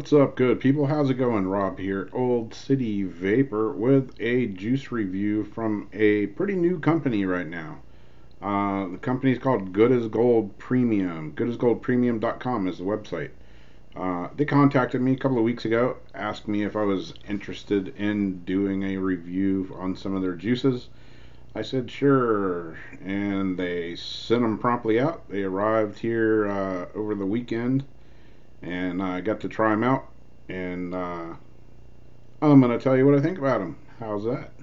What's up, good people? How's it going? Rob here, Old City Vapor, with a juice review from a pretty new company right now. The company is called Good as Gold Premium. Goodasgoldpremium.com is the website. They contacted me a couple of weeks ago, asked me if I was interested in doing a review on some of their juices. I said sure, and they sent them promptly out. They arrived here over the weekend, and I got to try them out, and I'm going to tell you what I think about them. How's that?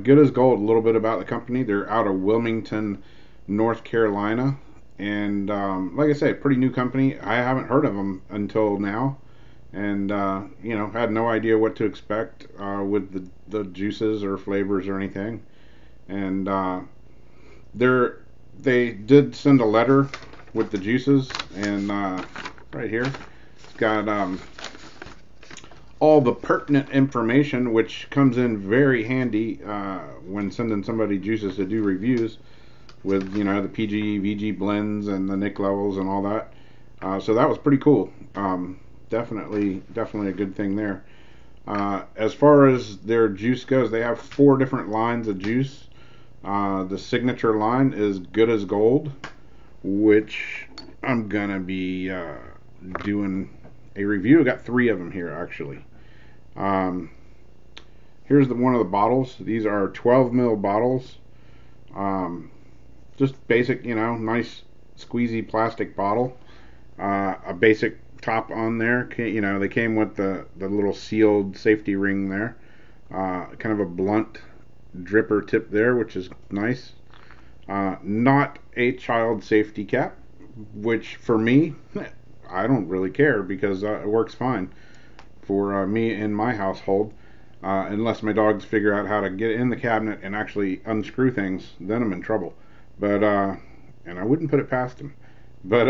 Good as Gold, a little bit about the company. They're out of Wilmington, North Carolina, and like I say, pretty new company. I haven't heard of them until now, and had no idea what to expect with the juices or flavors or anything. And they did send a letter with the juices, and right here it's got all the pertinent information, which comes in very handy when sending somebody juices to do reviews with the PG VG blends and the Nick levels and all that. So that was pretty cool. Definitely a good thing there. As far as their juice goes, they have 4 different lines of juice. The signature line is Good as Gold, which I'm gonna be doing a review. I got 3 of them here actually. Here's one of the bottles. These are 12 ml bottles. Just basic, nice squeezy plastic bottle. A basic top on there. They came with the little sealed safety ring there. Kind of a blunt dripper tip there, which is nice. Not a child safety cap, which for me, I don't really care because it works fine for me in my household. Unless my dogs figure out how to get in the cabinet and actually unscrew things, then I'm in trouble. But and I wouldn't put it past them. But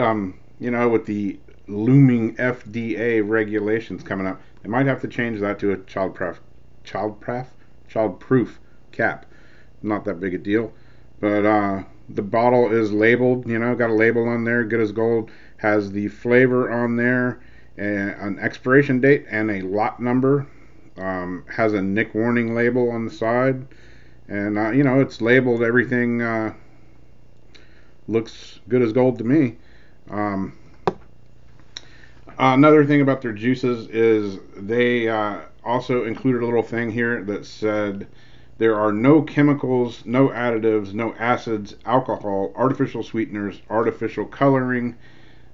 with the looming FDA regulations coming up, they might have to change that to a child-proof cap. Not that big a deal. But the bottle is labeled, got a label on there. Good as Gold has the flavor on there, an expiration date, and a lot number. Has a Nick warning label on the side, and it's labeled. Everything looks good as gold to me. Another thing about their juices is they also included a little thing here that said there are no chemicals, no additives, no acids, alcohol, artificial sweeteners, artificial coloring,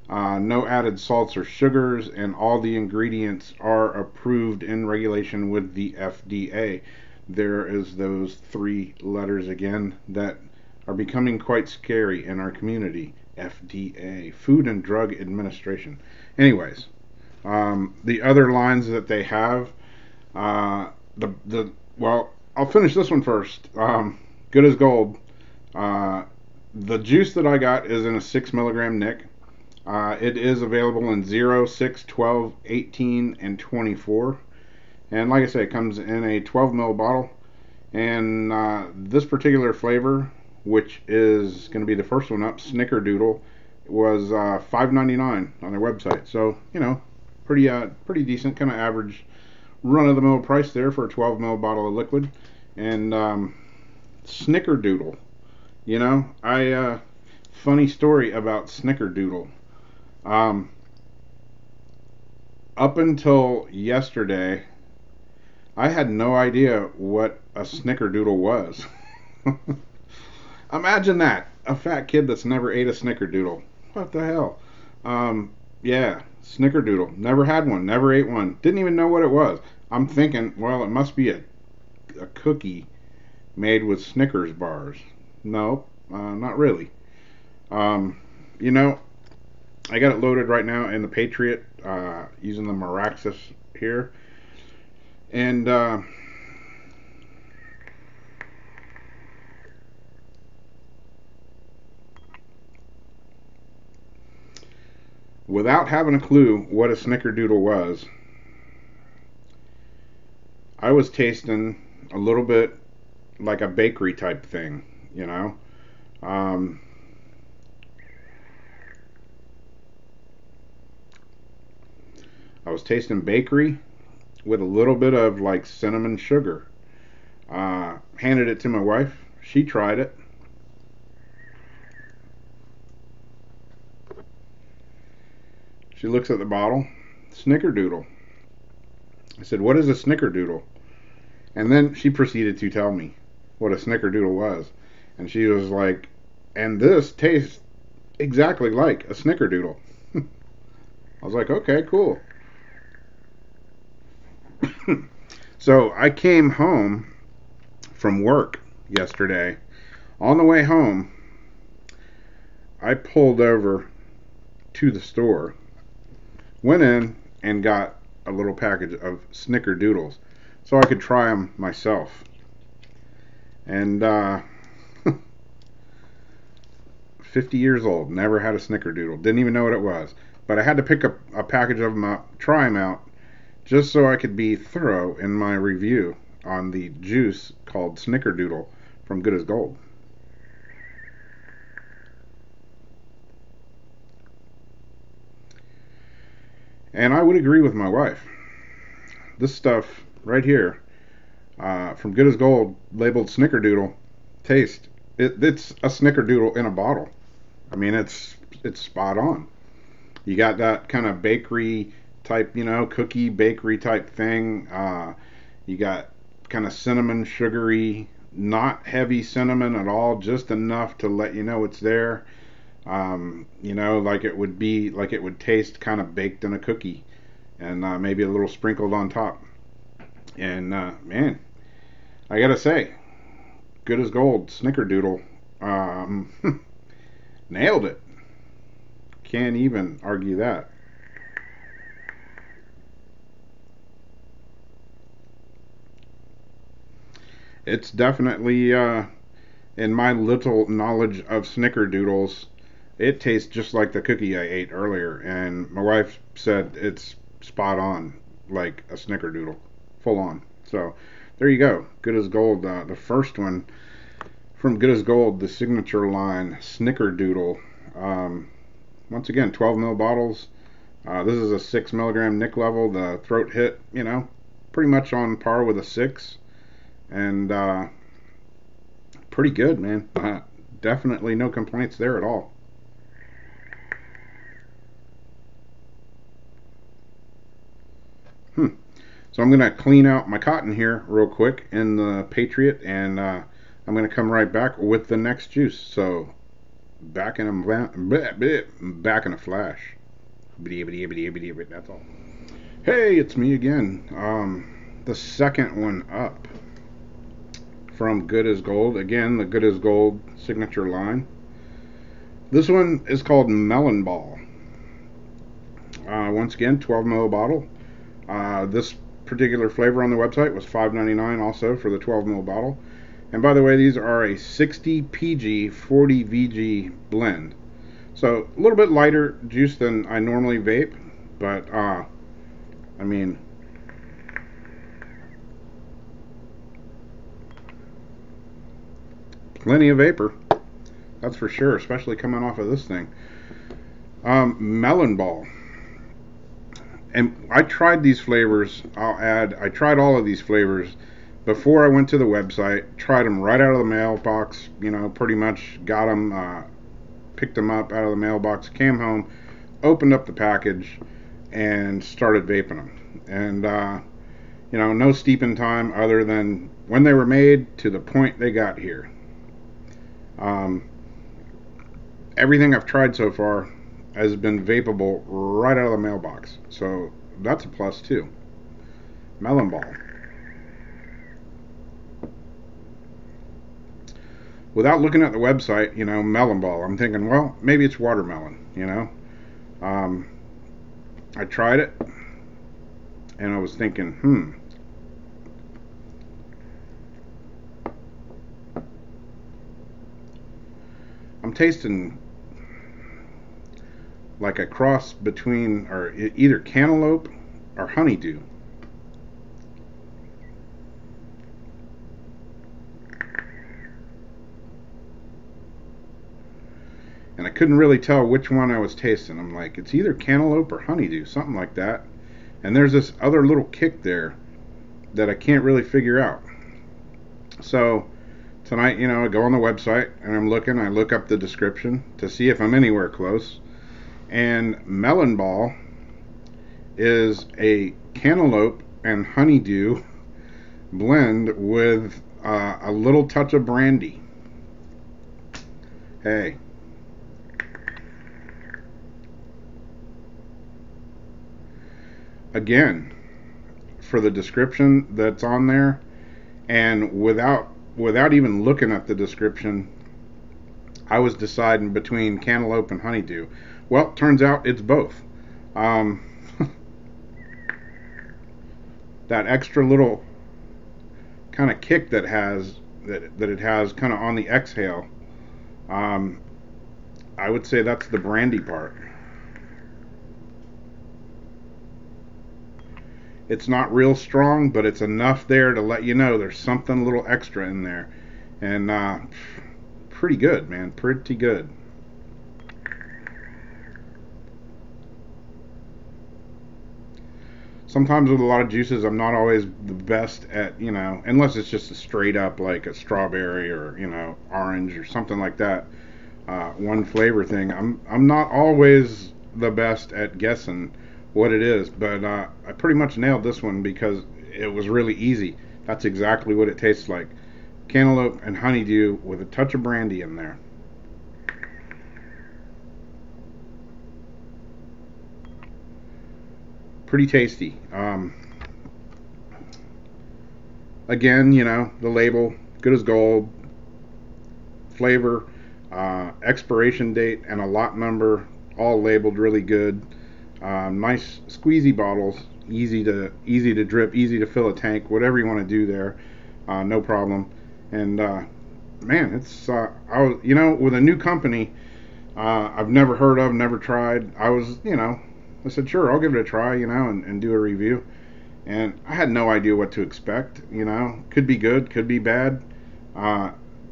no added salts or sugars, and all the ingredients are approved in regulation with the FDA. There is those 3 letters again that are becoming quite scary in our community. FDA, Food and Drug Administration. Anyways, the other lines that they have, I'll finish this one first. Good as Gold. The juice that I got is in a 6 milligram Nick. It is available in 0, 6, 12, 18, and 24. And like I say, it comes in a 12 ml bottle. And this particular flavor, which is going to be the first one up, Snickerdoodle, was $5.99 on their website. So, pretty decent, kind of average run-of-the-mill price there for a 12 ml bottle of liquid. And Snickerdoodle, funny story about Snickerdoodle. Up until yesterday, I had no idea what a Snickerdoodle was. Imagine that. A fat kid that's never ate a Snickerdoodle. What the hell? Yeah, Snickerdoodle. Never had one. Never ate one. Didn't even know what it was. I'm thinking, well, it must be a cookie made with Snickers bars. No, not really. I got it loaded right now in the Patriot using the Miraxis here. And without having a clue what a Snickerdoodle was, I was tasting a little bit like a bakery type thing, I was tasting bakery with a little bit of like cinnamon sugar. Handed it to my wife. She tried it. She looks at the bottle. Snickerdoodle. I said, "What is a snickerdoodle?" And then she proceeded to tell me what a snickerdoodle was. And she was like, "And this tastes exactly like a snickerdoodle." I was like, "Okay, cool." So I came home from work yesterday. On the way home, I pulled over to the store, went in, and got a little package of snickerdoodles so I could try them myself. And 50 years old, never had a snickerdoodle, didn't even know what it was. But I had to pick up a package of them up, try them out, just so I could be thorough in my review on the juice called Snickerdoodle from Good as Gold. And I would agree with my wife. This stuff right here, from Good as Gold, labeled Snickerdoodle, taste. It's a Snickerdoodle in a bottle. I mean, it's spot on. You got that kind of bakery type, cookie bakery type thing. You got kind of cinnamon, sugary, not heavy cinnamon at all, just enough to let you know it's there. Like it would taste kind of baked in a cookie, and maybe a little sprinkled on top. And man, I gotta say, Good as Gold, Snickerdoodle, nailed it. Can't even argue that. It's definitely, in my little knowledge of Snickerdoodles, it tastes just like the cookie I ate earlier. And my wife said it's spot on, like a Snickerdoodle, full on. So there you go. Good as Gold. The first one from Good as Gold, the signature line, Snickerdoodle. Once again, 12 ml bottles. This is a 6 milligram Nick level. The throat hit, pretty much on par with a 6. And pretty good, man. Definitely no complaints there at all. So I'm going to clean out my cotton here real quick in the Patriot, and I'm going to come right back with the next juice. So back in a flash. That's all. Hey, it's me again. The second one up from Good as Gold. Again, the Good as Gold signature line. This one is called Melonball. Once again, 12 ml bottle. This particular flavor on the website was $5.99 also for the 12 ml bottle. And by the way, these are a 60 PG 40 VG blend. So a little bit lighter juice than I normally vape, but I mean, plenty of vapor, that's for sure, especially coming off of this thing. Melonball. And I tried these flavors, I tried all of these flavors before I went to the website, tried them right out of the mailbox, pretty much got them, picked them up out of the mailbox, came home, opened up the package, and started vaping them. And, no steeping time other than when they were made to the point they got here. Everything I've tried so far has been vapable right out of the mailbox. So that's a plus too. Melonball. Without looking at the website, Melonball, I'm thinking, well, maybe it's watermelon, I tried it and I was thinking, I'm tasting like a cross between or either cantaloupe or honeydew. And I couldn't really tell which one I was tasting. I'm like, it's either cantaloupe or honeydew, something like that. And there's this other little kick there that I can't really figure out. So tonight, I go on the website and I look up the description to see if I'm anywhere close. And Melonball is a cantaloupe and honeydew blend with a little touch of brandy. Hey. Again, for the description that's on there, and without even looking at the description, I was deciding between cantaloupe and honeydew. Well, turns out it's both. Um, that extra little kind of kick that it has kind of on the exhale, I would say that's the brandy part. It's not real strong, but it's enough there to let you know there's something a little extra in there. And pretty good, man. Pretty good. Sometimes with a lot of juices, I'm not always the best at, unless it's just a straight up like a strawberry or, orange or something like that. One flavor thing. I'm not always the best at guessing what it is, but I pretty much nailed this one because it was really easy. That's exactly what it tastes like. Cantaloupe and honeydew with a touch of brandy in there. Pretty tasty. Again, the label, good as gold. Flavor, expiration date, and a lot number, all labeled really good. Nice squeezy bottles, easy to drip, easy to fill a tank, whatever you want to do there, no problem. And man, it's I was with a new company I've never heard of, never tried. I said sure, I'll give it a try, and do a review. And I had no idea what to expect. Could be good, could be bad.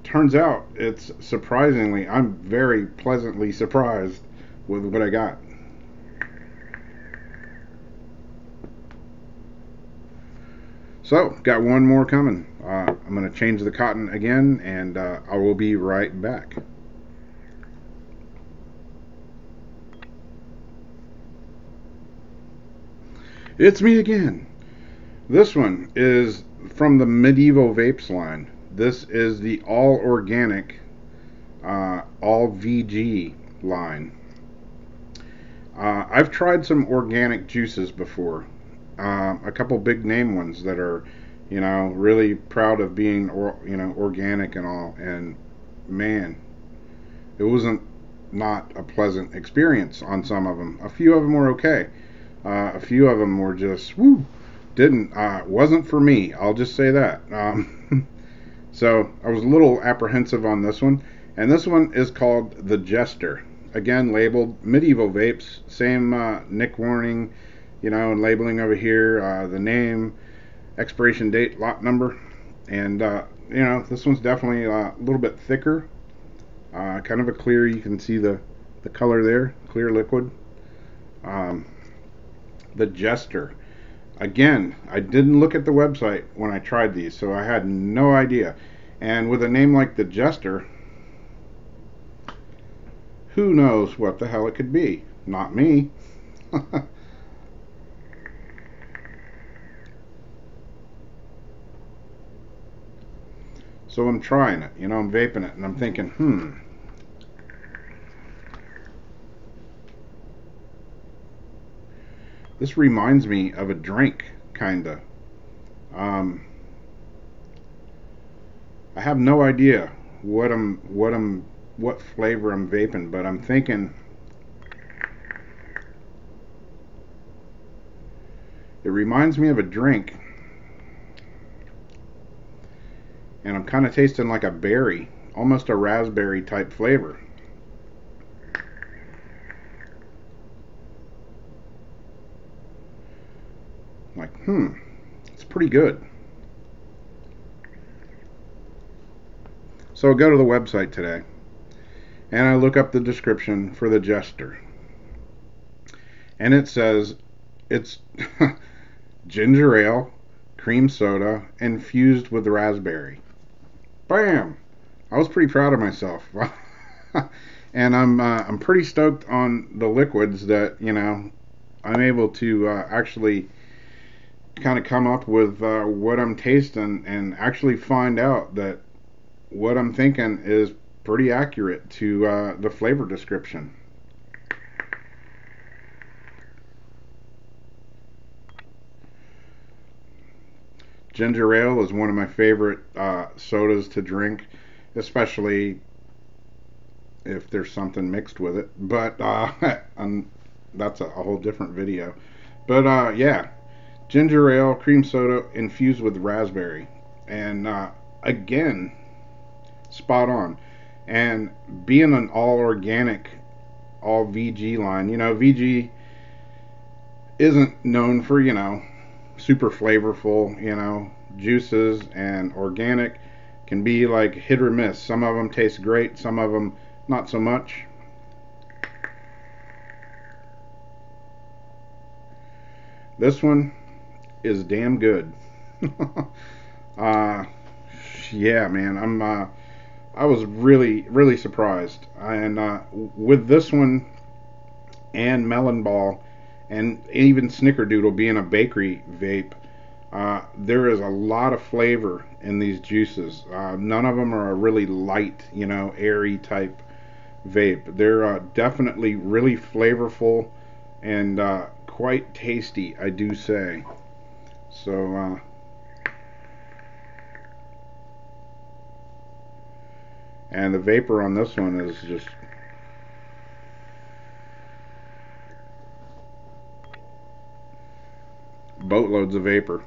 Turns out it's surprisingly, I'm very pleasantly surprised with what I got. So, got one more coming. I'm going to change the cotton again, and I will be right back. It's me again. This one is from the Medieval Vapes line. This is the all organic, all VG line. I've tried some organic juices before. A couple big name ones that are, really proud of being, organic and all. And man, it wasn't not a pleasant experience on some of them. A few of them were okay. A few of them were just, wasn't for me. I'll just say that. So I was a little apprehensive on this one. And this one is called The Jester. Again, labeled Medieval Vapes. Same nick warning, and labeling over here. The name, expiration date, lot number. And, this one's definitely a little bit thicker. Kind of a clear, you can see the color there. Clear liquid. The Jester. Again, I didn't look at the website when I tried these, so I had no idea. And with a name like The Jester, who knows what the hell it could be? Not me. So I'm trying it, I'm vaping it, and I'm thinking, this reminds me of a drink, kinda. I have no idea what flavor I'm vaping, but I'm thinking it reminds me of a drink, and I'm kind of tasting like a berry, almost a raspberry type flavor. Like, it's pretty good. So I go to the website today, and I look up the description for the Jester. And it says, it's ginger ale, cream soda, infused with raspberry. Bam! I was pretty proud of myself. And I'm pretty stoked on the liquids that I'm able to actually kind of come up with what I'm tasting and actually find out that what I'm thinking is pretty accurate to the flavor description. Ginger ale is one of my favorite sodas to drink, especially if there's something mixed with it. But that's a whole different video. But yeah, ginger ale, cream soda infused with raspberry, and again, spot on. And being an all organic, all VG line, VG isn't known for super flavorful, juices, and organic can be like hit or miss. Some of them taste great, some of them not so much. This one is damn good. uh, yeah, man, I was really surprised, and with this one and Melonball and even Snickerdoodle being a bakery vape, there is a lot of flavor in these juices. None of them are a really light, airy type vape. They're definitely really flavorful and quite tasty, I do say. So, and the vapor on this one is just boatloads of vapor.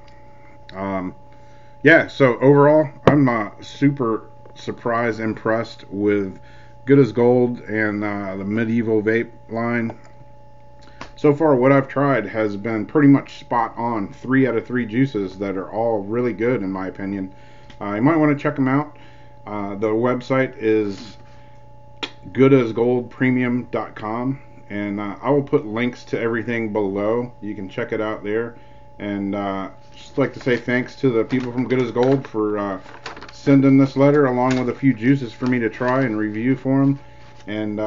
Yeah, so overall, I'm super surprised, impressed with Good as Gold and the Medieval Vape line. So far, what I've tried has been pretty much spot on. 3 out of 3 juices that are all really good, in my opinion. You might want to check them out. The website is goodasgoldpremium.com, and I will put links to everything below. You can check it out there. And just like to say thanks to the people from Good as Gold for sending this letter along with a few juices for me to try and review for them. And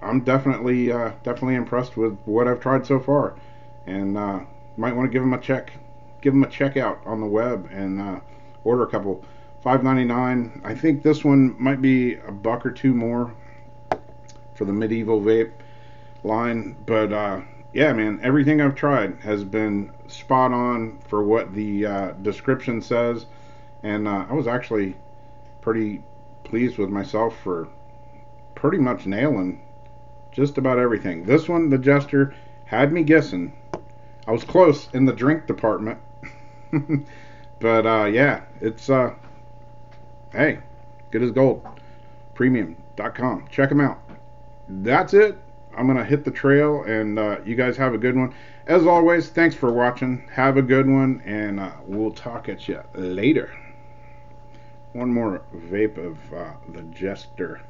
I'm definitely impressed with what I've tried so far. And might want to give them a check out on the web and order a couple. $5.99. I think this one might be a buck or two more for the Medieval Vape line, but yeah, man, everything I've tried has been spot on for what the description says, and I was actually pretty pleased with myself for pretty much nailing just about everything. This one, the Jester, had me guessing. I was close in the drink department, but yeah, it's hey, Good as Gold Premium.com. Check them out. That's it. I'm going to hit the trail, and you guys have a good one. As always, thanks for watching. Have a good one, and we'll talk at you later. One more vape of the Jester.